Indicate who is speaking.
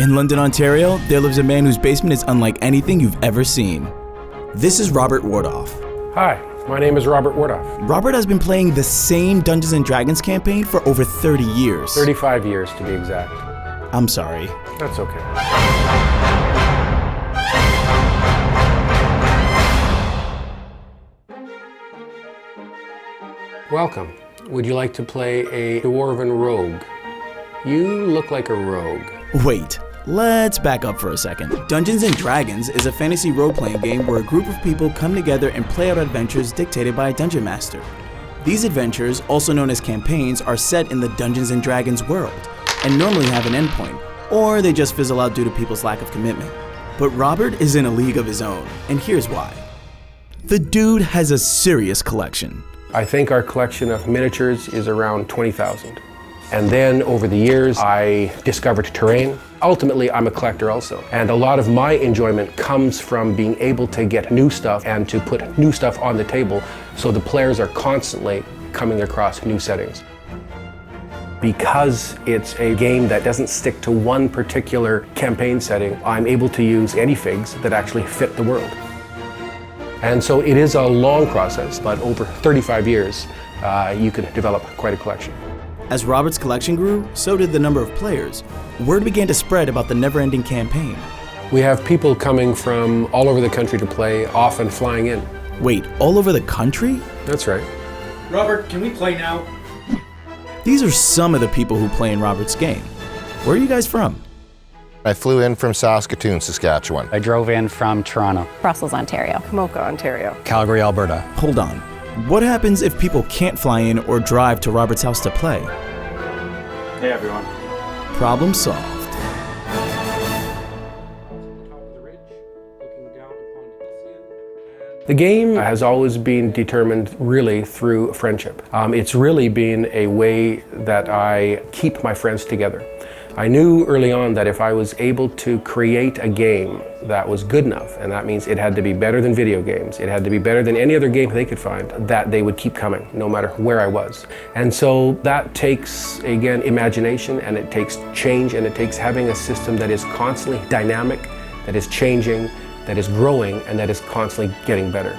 Speaker 1: In London, Ontario, there lives a man whose basement is unlike anything you've ever seen. This is Robert Wardhaugh.
Speaker 2: Hi, my name is Robert Wardhaugh.
Speaker 1: Robert has been playing the same Dungeons & Dragons campaign for over 30 years.
Speaker 2: 35 years to be exact.
Speaker 1: I'm sorry.
Speaker 2: That's okay. Welcome. Would you like to play a dwarven rogue? You look like a rogue.
Speaker 1: Wait, let's back up for a second. Dungeons & Dragons is a fantasy role-playing game where a group of people come together and play out adventures dictated by a dungeon master. These adventures, also known as campaigns, are set in the Dungeons & Dragons world, and normally have an endpoint, or they just fizzle out due to people's lack of commitment. But Robert is in a league of his own, and here's why. The dude has a serious collection.
Speaker 2: I think our collection of miniatures is around 20,000. And then over the years, I discovered terrain. Ultimately, I'm a collector also. And a lot of my enjoyment comes from being able to get new stuff and to put new stuff on the table so the players are constantly coming across new settings. Because it's a game that doesn't stick to one particular campaign setting, I'm able to use any figs that actually fit the world. And so it is a long process, but over 35 years, you can develop quite a collection.
Speaker 1: As Robert's collection grew, so did the number of players. Word began to spread about the never-ending campaign.
Speaker 2: We have people coming from all over the country to play, often flying in.
Speaker 1: Wait, all over the country?
Speaker 2: That's right.
Speaker 3: Robert, can we play now?
Speaker 1: These are some of the people who play in Robert's game. Where are you guys from?
Speaker 4: I flew in from Saskatoon, Saskatchewan.
Speaker 5: I drove in from Toronto.
Speaker 6: Brussels, Ontario.
Speaker 7: Kamoka, Ontario.
Speaker 5: Calgary, Alberta.
Speaker 1: Hold on. What happens if people can't fly in or drive to Robert's house to play?
Speaker 3: Hey everyone.
Speaker 1: Problem solved.
Speaker 2: The game has always been determined really through friendship. It's really been a way that I keep my friends together. I knew early on that if I was able to create a game that was good enough, and that means it had to be better than video games, it had to be better than any other game they could find, that they would keep coming, no matter where I was. And so that takes, again, imagination, and it takes change, and it takes having a system that is constantly dynamic, that is changing, that is growing, and that is constantly getting better.